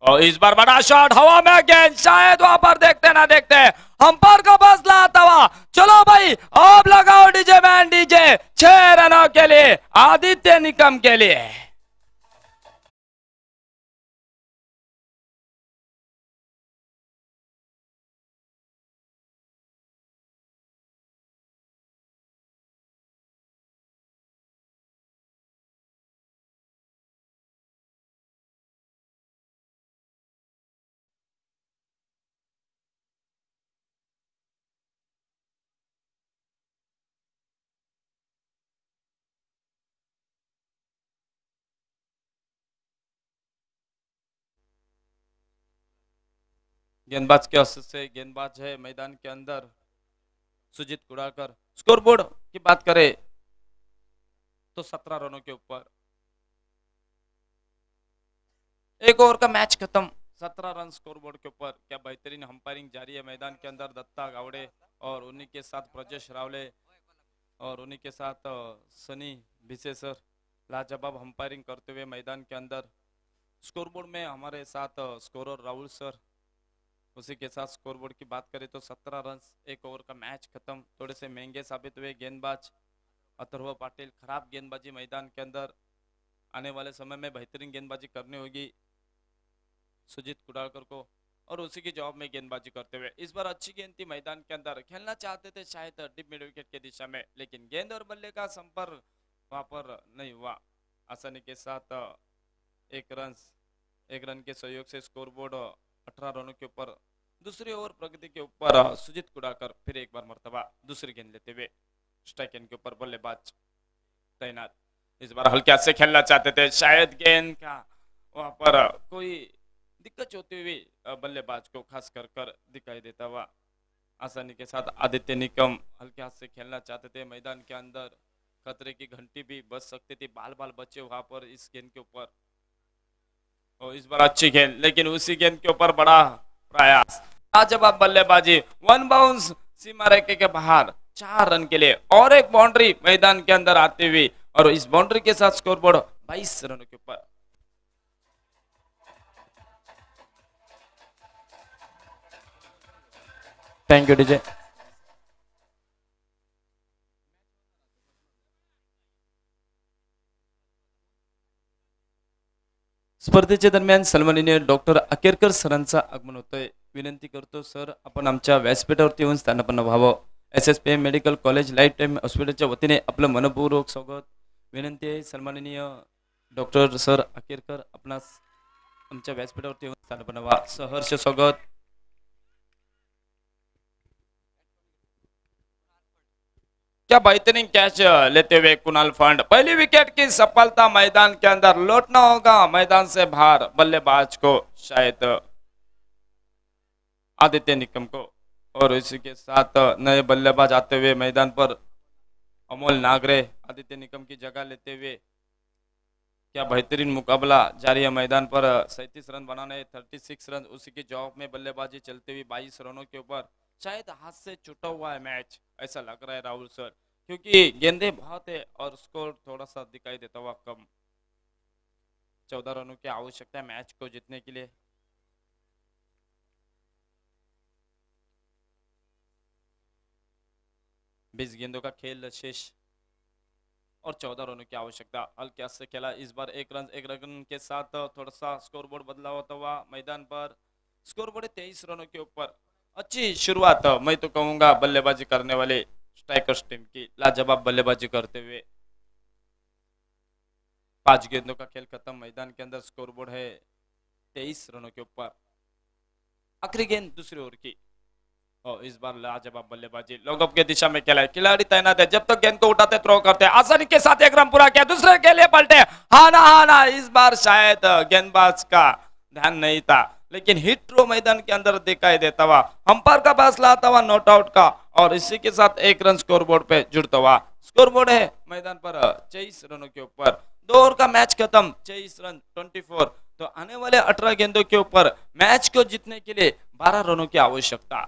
और इस बार बड़ा शॉट हवा में. गेंद शायद वहां पर देखते ना देखते अंपायर का फैसला आता हुआ. चलो भाई अब लगाओ डीजे बैंड डीजे. 6 रनों के लिए आदित्य निकम के लिए। गेंदबाज के औसत से गेंदबाज है मैदान के अंदर सुजीत कुड़ाकर। स्कोरबोर्ड की बात करें तो 17 रनों के ऊपर एक ओवर का मैच खत्म। 17 रन स्कोरबोर्ड के ऊपर। क्या बेहतरीन अंपायरिंग जारी है मैदान के अंदर। दत्ता गावड़े और उन्हीं के साथ ब्रजेश रावले और उन्हीं के साथ सनी भिसेसर लाजवाब अंपायरिंग करते हुए मैदान के अंदर। स्कोरबोर्ड में हमारे साथ स्कोरर राहुल सर। उसी के साथ स्कोरबोर्ड की बात करें तो 17 रन एक ओवर का मैच खत्म। थोड़े से महंगे साबित हुए गेंदबाज अथर्व पाटिल। खराब गेंदबाजी मैदान के अंदर। आने वाले समय में बेहतरीन गेंदबाजी करनी होगी सुजीत कुडालकर को और उसी की जवाब में गेंदबाजी करते हुए। इस बार अच्छी गेंद थी मैदान के अंदर। खेलना चाहते थे शायद डीप मिड विकेट की दिशा में, लेकिन गेंद और बल्ले का संपर्क वहां पर नहीं हुआ। आसानी के साथ एक रन के सहयोग से स्कोरबोर्ड 18 रनों के ऊपर। दूसरी ओवर प्रगति के ऊपर सुजीत कुडालकर फिर एक बार मर्तबा दूसरी गेंद लेते हुए। स्ट्राइक एंड के ऊपर बल्लेबाज तैनात। इस बार हल्के हाथ से खेलना चाहते थे, शायद गेंद का वहां पर कोई दिक्कत होती हुई बल्लेबाज को खास कर दिखाई देता हुआ। आसानी के साथ आदित्य निकम हल्के हाथ से खेलना चाहते थे मैदान के अंदर। खतरे की घंटी भी बज सकती थी, बाल बाल बचे वहां पर इस गेंद के ऊपर। और इस बार अच्छी गेंद, लेकिन उसी गेंद के ऊपर बड़ा प्रयास। लाजवाब बल्लेबाजी। वन बाउंस सीमा रेखे के बाहर। 4 रन के लिए और एक बाउंड्री मैदान के अंदर आती हुई और इस बाउंड्री के साथ स्कोरबोर्ड 22 रनों के ऊपर। Thank you DJ. स्पर्धेच्या दरम्यान सन्माननीय डॉक्टर अकेरकर सरांचं आगमन होतंय। विनंती करतो सर आपण आमच्या व्यासपीठावरती येऊन स्थानापन्न व्हावं। SSPM medical college life time हॉस्पिटलच्या वतीने आपलं मनपूर्वक स्वागत। विनंती आहे सन्माननीय डॉक्टर सर अकेरकर आपणास आमच्या व्यासपीठावरती येऊन स्थानापन्न व्हा। सहर्ष स्वागत। क्या बेहतरीन कैच लेते हुए कुणाल फंड। पहली विकेट की सफलता मैदान के अंदर। लौटना होगा मैदान से बाहर बल्लेबाज को, शायद आदित्य निकम को। और इसी के साथ नए बल्लेबाज आते हुए मैदान पर अमोल नागरे आदित्य निकम की जगह लेते हुए। क्या बेहतरीन मुकाबला जारी है मैदान पर। 37 रन बनाने 36 रन। उसी के जवाब में बल्लेबाजी चलते हुए 22 रनों के ऊपर। शायद हाथ से छूटा हुआ है मैच, ऐसा लग रहा है राहुल सर, क्योंकि गेंदे बहुत है और स्कोर थोड़ा सा दिखाई देता हुआ कम। 14 रनों की आवश्यकता है मैच को जीतने के लिए। बीस गेंदों का खेल शेष और 14 रनों की आवश्यकता। हल्के हाथ से खेला इस बार। एक रन के साथ थोड़ा सा स्कोरबोर्ड बदलाव होता हुआ मैदान पर। स्कोरबोर्ड 23 रनों के ऊपर। अच्छी शुरुआत मैं तो कहूंगा बल्लेबाजी करने वाले स्ट्राइकर्स टीम की। लाजवाब बल्लेबाजी करते हुए 5 गेंदों का खेल खत्म मैदान के अंदर। स्कोरबोर्ड है 23 रनों के ऊपर। आखिरी गेंद दूसरी ओवर की और इस बार लाजवाब बल्लेबाजी। लॉगअप के दिशा में खेला है, खिलाड़ी तैनात है। जब तक गेंद को उठाते थ्रो करते आसानी के साथ एक रन पूरा किया। दूसरे के लिए पलटे हाना हाना। इस बार शायद गेंदबाज का ध्यान नहीं था, लेकिन हिट थ्रो मैदान के अंदर दिखाई देता हुआ। अंपायर का फैसला आता हुआ नॉट आउट का और इसी के साथ एक रन स्कोरबोर्ड पे जुड़ता हुआ। स्कोरबोर्ड है मैदान पर 23 रनों के ऊपर। 2 ओवर का मैच खत्म। 23 रन 24। तो आने वाले 18 गेंदों के ऊपर मैच को जीतने के लिए 12 रनों की आवश्यकता।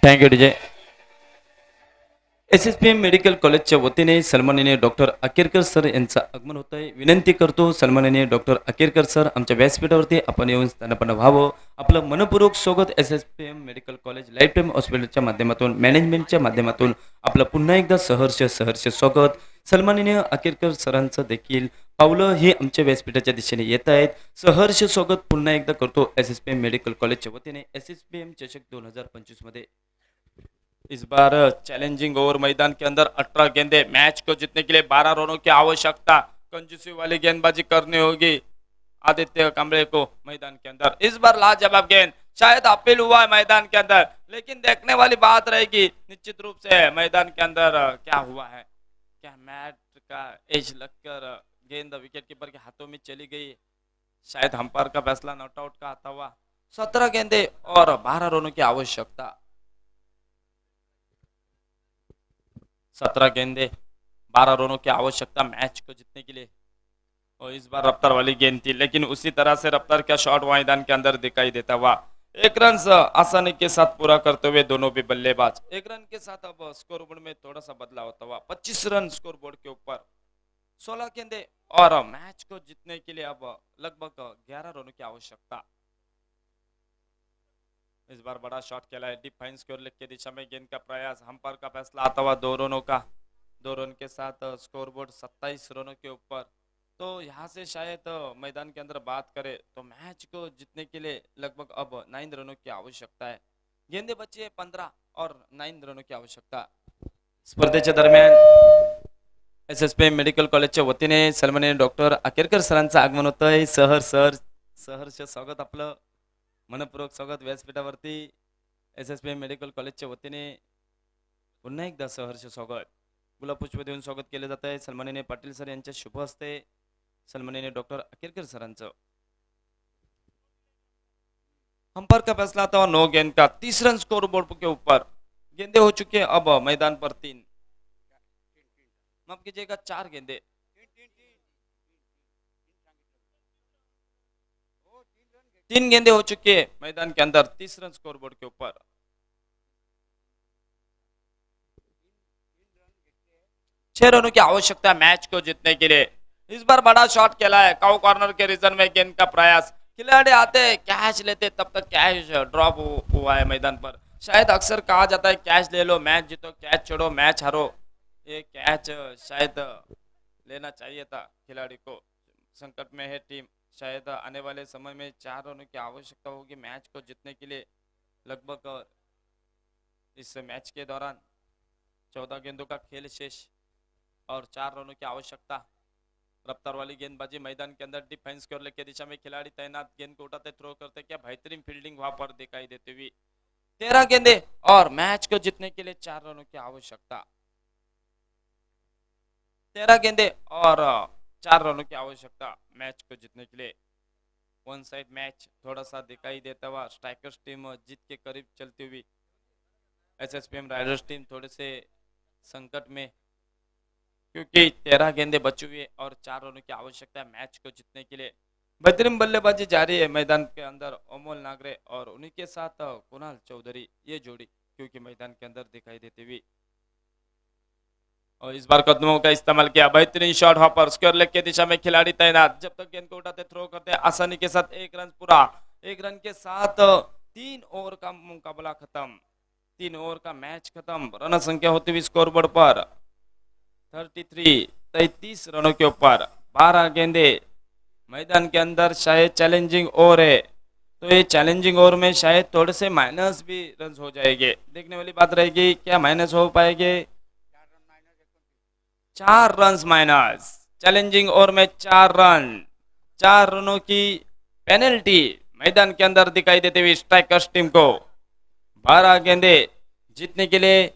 Thank you DJ. SSPM medical कॉलेजच्या वतीने सन्माननीय डॉक्टर अकेरकर सर यांचं आगमन होत आहे. विनंती करतो सन्माननीय डॉक्टर अकेरकर सर आमच्या व्यासपीठावरती आपण येऊन स्थानापन्न व्हावं. आपलं मनपूर्वक स्वागत SSPM medical college life time हॉस्पिटलच्या माध्यमातून मॅनेजमेंटच्या माध्यमातून आपलं पुन्हा एकदा सहर्ष स्वागत. सन्माननीय अकेरकर सरांचं देखील पावलं ही आमच्या व्यासपीठाच्या दिशेने येत आहेत. सहर्ष स्वागत पुन्हा एकदा करतो SSPM मेडिकल कॉलेजच्या वतीने SSPM चषक 2025 मध्ये. इस बार चैलेंजिंग ओवर मैदान के अंदर 18 गेंदे, मैच को जीतने के लिए 12 रनों की आवश्यकता. कंजूसी वाली गेंदबाजी करनी होगी आदित्य कांबळे को मैदान के अंदर. इस बार लाजवाब गेंद, शायद अपील हुआ है मैदान के अंदर, लेकिन देखने वाली बात रहेगी निश्चित रूप से मैदान के अंदर क्या हुआ है. क्या मैट का एज लगकर गेंद विकेट कीपर के हाथों में चली गई. शायद अंपायर का फैसला नॉट आउट का आता हुआ. 17 गेंदे और 12 रनों की आवश्यकता. 17 गेंदे 12 रनों की आवश्यकता मैच को जीतने के लिए. और इस बार रफ्तार वाली गेंद थी, लेकिन उसी तरह से रफ्तार का शॉट मैदान के अंदर दिखाई देता हुआ. एक रन आसानी के साथ पूरा करते हुए दोनों भी बल्लेबाज. एक रन के साथ अब स्कोर बोर्ड में थोड़ा सा बदलाव होता हुआ. 25 रन स्कोर बोर्ड के ऊपर. 16 गेंदे और मैच को जीतने के लिए अब लगभग 11 रनों की आवश्यकता. इस बार बड़ा शॉट खेला है. डीप फाइन स्कोर लेग की दिशा में गेंद का प्रयास. अंपायर का फैसला आता हुआ 2 रनों का. 2 रन के साथ स्कोर बोर्ड 27 रनों के ऊपर. तो यहाँ से शायद मैदान के अंदर बात करें तो मैच को जीतने के लिए लगभग अब 9 रनों की आवश्यकता है. गेंदे बची है 15 और 9 रनों की आवश्यकता. स्पर्धेच्या दरम्यान SSPM मेडिकल कॉलेजच्या वतीने सन्माननीय डॉक्टर अकेरकर सरांचं आगमन होत आहे. सहर्ष स्वागत, आपलं मनपूर्वक स्वागत व्यासपीठावरती. SSPM मेडिकल कॉलेजच्या वतीने पुन्हा एकदा सहर्ष स्वागत. गुलाबपुष्प देऊन स्वागत केले जात आहे सन्माननीय पाटील सर यांच्या शुभ हस्ते सन्माननीय डॉक्टर अकेरकर सरांचं. अंपायर का फैसला आता हुआ 9 गेंद का. 30 रन स्कोर बोर्ड के ऊपर. गेंदे हो चुके अब मैदान पर 3, माफ कीजिएगा 4 गेंदे. 3 गेंदे हो चुके हैं मैदान के अंदर. 30 रन स्कोर बोर्ड के ऊपर. 6 रनों की आवश्यकता मैच को जीतने के लिए. इस बार बड़ा शॉट खेला है. काउ कॉर्नर के रीजन में गेंद का प्रयास. खिलाड़ी आते कैच लेते, तब तक कैच ड्रॉप हुआ है मैदान पर. शायद अक्सर कहा जाता है कैच ले लो मैच जीतो, कैच छोड़ो मैच हारो. ये कैच शायद लेना चाहिए था खिलाड़ी को. संकट में है टीम. शायद आने वाले समय में 4 रनों की आवश्यकता होगी मैच को जीतने के लिए. लगभग इस मैच के दौरान 14 गेंदों का खेल शेष और 4 रनों की आवश्यकता. रफ्तार वाली गेंदबाजी मैदान के अंदर. डिफेंस की ओर लेके दिशा में खिलाड़ी तैनात. गेंद को उठाते थ्रो करते. क्या बेहतरीन फील्डिंग वहां पर दिखाई देती हुई. 13 गेंदे और मैच को जीतने के लिए 4 रनों की आवश्यकता. 13 गेंदे और 4 रनों की आवश्यकता मैच को जीतने के लिए. वन साइड मैच थोड़ा सा दिखाई देता हुआ. स्ट्राइकर्स टीम जीत के करीब चलती हुई. SSPM राइडर्स टीम थोड़े से संकट में, क्योंकि 13 गेंदे बची हुई है और 4 रनों की आवश्यकता है मैच को जीतने के लिए. बेहतरीन बल्लेबाजी जारी है मैदान के अंदर. अमोल नागरे और उन्हीं के साथ कुणाल चौधरी, ये जोड़ी क्योंकि मैदान के अंदर दिखाई देती हुई. और इस बार कदमों का इस्तेमाल किया. बेहतरीन शॉट वहां पर. स्क्वायर लेग की दिशा में खिलाड़ी तैनात. जब तक गेंद को उठाते थ्रो करते आसानी के साथ. 1 रन पूरा. 1 रन के साथ 3 ओवर का मुकाबला खत्म. 3 ओवर का मैच खत्म. रन संख्या होती हुई स्कोर बोर्ड पर 33 रनों के ऊपर. 12 गेंदे मैदान के अंदर. शायद चैलेंजिंग ओवर है, तो ये चैलेंजिंग ओवर में शायद थोड़े से माइनस भी रन हो जाएंगे. देखने वाली बात रहेगी क्या माइनस हो पाएंगे. 4 रन माइनस. चैलेंजिंग ओवर में 4 रन. 4 रनों की पेनल्टी मैदान के अंदर दिखाई देती हुई स्ट्राइकर्स टीम को. 12 गेंदे जीतने के लिए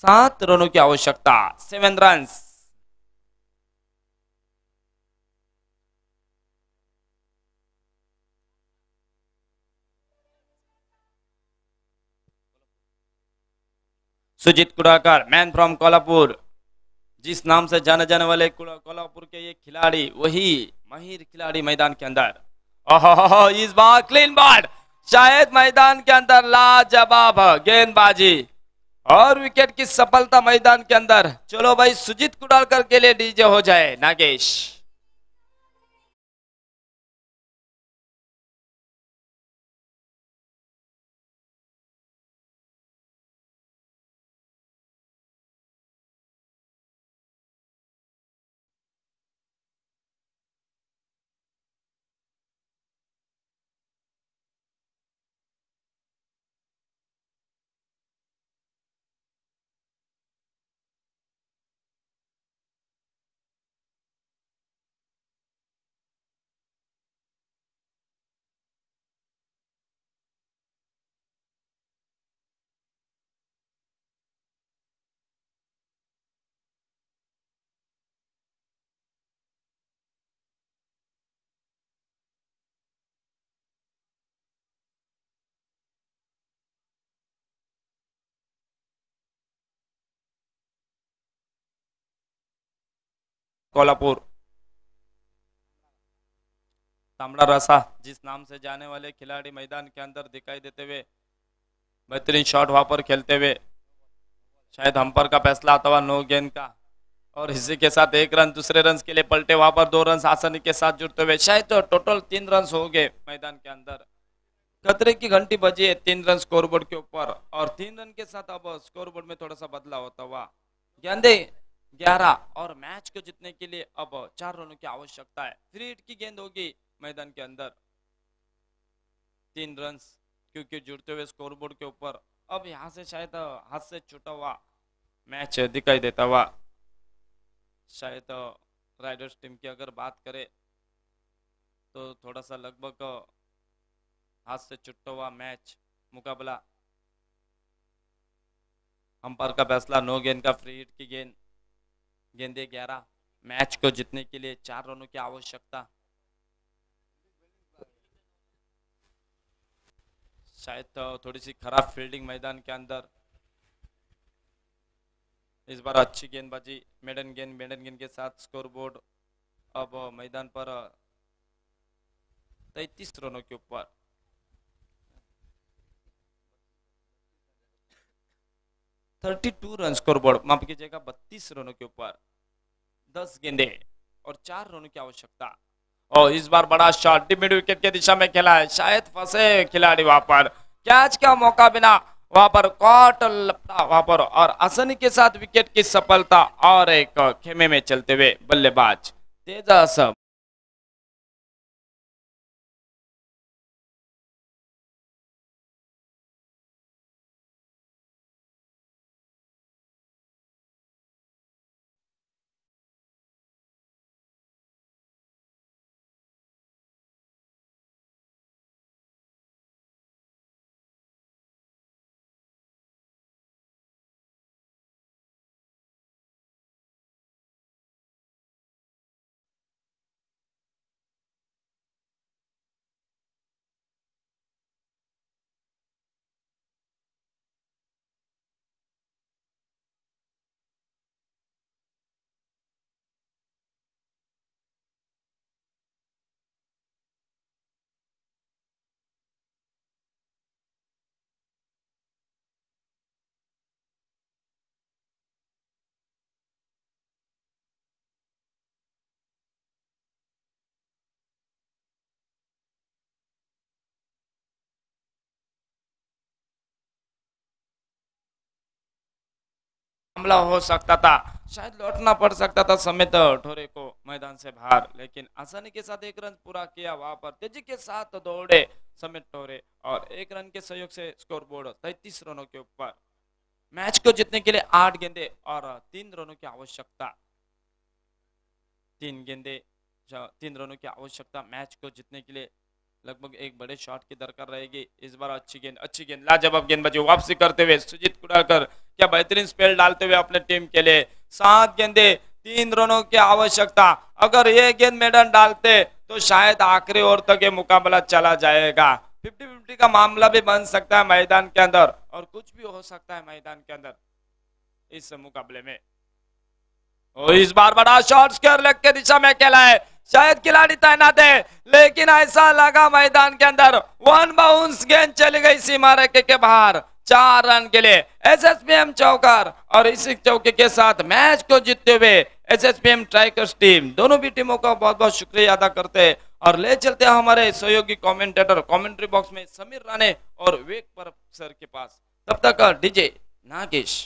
7 रनों की आवश्यकता. 7 run. Sujit Kudakar, man from Kolhapur, जिस नाम से जाने जाने वाले कोल्हापुर के ये खिलाड़ी, वही माहिर खिलाड़ी मैदान के अंदर. ओहो, इस बार क्लीन बॉल. शायद मैदान के अंदर लाजवाब गेंदबाजी. और विकेट की सफलता मैदान के अंदर। चलो भाई सुजीत कुडालकर के लिए डीजे हो जाए नागेश। कोल्हापुर तांबड़ा रसा जिस नाम से जाने वाले खिलाड़ी मैदान के अंदर दिखाई देते हुए बेहतरीन शॉट वहां पर खेलते हुए, शायद हम्पर का फैसला अथवा नो गेंद का, और इसी के साथ एक रन दूसरे रन के लिए पलटे, वहां पर 2 रन आसानी के साथ जुड़ते हुए, शायद तो टोटल 3 रन हो गए मैदान के अंदर। खतरे की घंटी बजी है 3 रन स्कोरबोर्ड के ऊपर, और 3 रन के साथ अब स्कोरबोर्ड में थोड़ा सा बदलाव होता हुआ। गेंदे 11 और मैच को जीतने के लिए अब 4 रनों की आवश्यकता है। फ्री हिट की गेंद होगी मैदान के अंदर। 3 रन क्योंकि जुड़ते हुए स्कोरबोर्ड के ऊपर। अब यहाँ से शायद हाथ से छूटा हुआ मैच दिखाई देता हुआ। शायद राइडर्स टीम की अगर बात करें तो थोड़ा सा लगभग हाथ से छूटा हुआ मैच मुकाबला, अंपायर का फैसला नो गेंद का, फ्री हिट की गेंद, गेंदे 11, मैच को जीतने के लिए 4 रनों की आवश्यकता। शायद थोड़ी सी खराब फील्डिंग मैदान के अंदर। इस बार अच्छी गेंदबाजी, मेडन गेंद के साथ स्कोरबोर्ड अब मैदान पर 33 रनों के ऊपर। 32 रन स्कोरबोर्ड, माफ कीजिएगा 32 रनों के ऊपर, 10 गेंदे और 4 रनों की आवश्यकता। और इस बार बड़ा शॉट मिड विकेट के दिशा में खेला है, शायद फंसे खिलाड़ी वहां पर, कैच का मौका बिना वहां पर कॉट लपटा वहां पर, और आसानी के साथ विकेट की सफलता। और एक खेमे में चलते हुए बल्लेबाज तेजस हमला हो सकता था, शायद लौटना पड़ सकता था समेत ठोरे को मैदान से बाहर, लेकिन आसानी के साथ 1 रन पूरा किया, वहां पर तेजी के साथ दौड़े समेत ठोरे, और 1 रन के सहयोग से स्कोरबोर्ड 33 रनों के ऊपर। मैच को जीतने के लिए 8 गेंदे और 3 रनों की आवश्यकता। 3 गेंदे 3 रनों की आवश्यकता मैच को जीतने के लिए। लगभग एक बड़े शॉट की दरकार रहेगी। इस बार अच्छी गेंद लाजवाब गेंदबाजी वापसी करते हुए सुजीत कुडालकर क्या बेहतरीन स्पेल डालते हुए अपने टीम के लिए। 7 गेंदे 3 रनों की आवश्यकता। अगर ये गेंद मैदान डालते तो शायद आखिरी ओवर तक ये मुकाबला चला जाएगा। 50-50 का मामला भी बन सकता है मैदान के अंदर, और कुछ भी हो सकता है मैदान के अंदर इस मुकाबले में। और इस बार बड़ा शॉट स्क्वायर लेग के दिशा में खेला है, शायद खिलाड़ी तैनात है, लेकिन ऐसा लगा मैदान के अंदर 1 बाउंस गेंद चली गई सीमा रेखे के बाहर। 4 रन के लिए एसएसपीएम चौकार और इसी चौके के साथ मैच को जीतते हुए एसएसपीएम स्ट्राइकर्स टीम दोनों भी टीमों का बहुत बहुत शुक्रिया अदा करते हैं और ले चलते हैं हमारे सहयोगी कमेंटेटर कमेंट्री बॉक्स में समीर राणे और विवेक परब सर के पास। तब तक डीजे नागेश।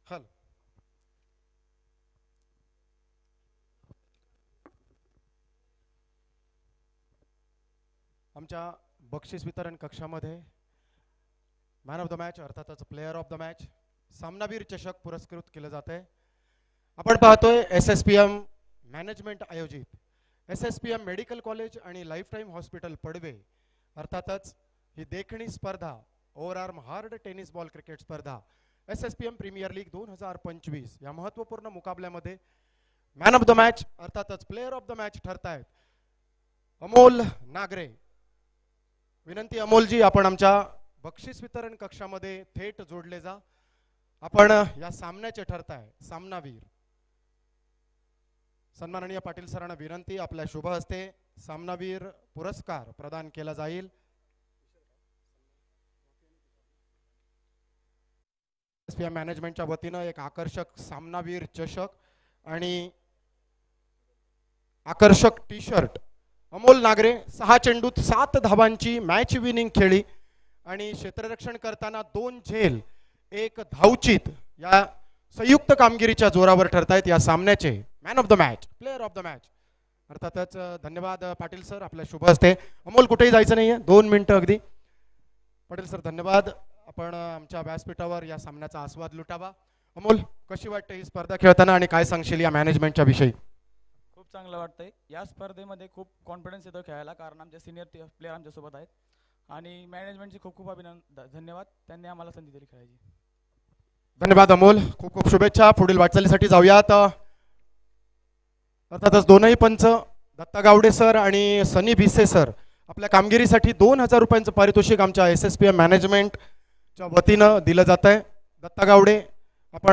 हल आमच्या बक्षीस वितरण कक्षामध्ये मॅन ऑफ द मॅच अर्थातच प्लेयर ऑफ द मॅच सामनावीर चषक पुरस्कृत केलं जाते। आपण पाहतोय SSPM मॅनेजमेंट आयोजित SSPM मेडिकल कॉलेज आणि लाईफ टाईम हॉस्पिटल पडवे अर्थातच ही देखणी स्पर्धा overarm hard tennis ball cricket स्पर्धा SSPM प्रीमियर लीग 2025 या महत्त्वपूर्ण मुकाबल्यामध्ये मॅन ऑफ द मॅच अर्थातच player of the match ठरतायत Amol Nagare. विनंती अमोलजी आपण आमच्या बक्षीस वितरण कक्षामध्ये थेट जोडले जा। आपण या सामन्याचे ठरताय सामनावीर। सन्माननीय पाटील सरांना विनंती आपल्या शुभ हस्ते सामनावीर पुरस्कार प्रदान केला जाईल। SSPM मॅनेजमेंटच्या वतीने एक आकर्षक सामनावीर चषक आणि आकर्षक टी शर्ट अमोल नागरे 6 चेंडूत 7 धावांची मॅच विनिंग खेळी आणि क्षेत्ररक्षण करताना 2 झेल 1 धावचीत या संयुक्त कामगिरीच्या जोरावर ठरतायत या सामन्याचे man of the match player of the match. अर्थातच धन्यवाद पाटील सर आपल्या शुभ हस्ते। अमोल कुठेही जायचं नाहीये 2 मिनिटं अगदी। पाटील सर धन्यवाद आपण आमच्या व्यासपीठावर या सामन्याचा आस्वाद लुटावा। अमोल कशी वाटते ही स्पर्धा खेळताना आणि काय सांगशील या मॅनेजमेंटच्या विषयी? खूप चांगलं वाटतंय या स्पर्धेमध्ये खूप कॉन्फिडन्स येतो खेळायला कारण आमचे सिनियर प्लेयर आमच्या सोबत आहेत आणि मॅनेजमेंटचे खूप खूप अभिनंदन धन्यवाद त्यांनी आम्हाला संधी दिली खेळायची। धन्यवाद अमोल खूप खूप शुभेच्छा पुढील वाटचालीसाठी जाऊयात। अर्थातच दोनही पंच दत्ता गावडे सर आणि सनी भिसे सर आपल्या कामगिरीसाठी 2000 रुपयांचं पारितोषिक आमच्या SSPM मॅनेजमेंटच्या वतीनं दिलं जात आहे। दत्ता गावडे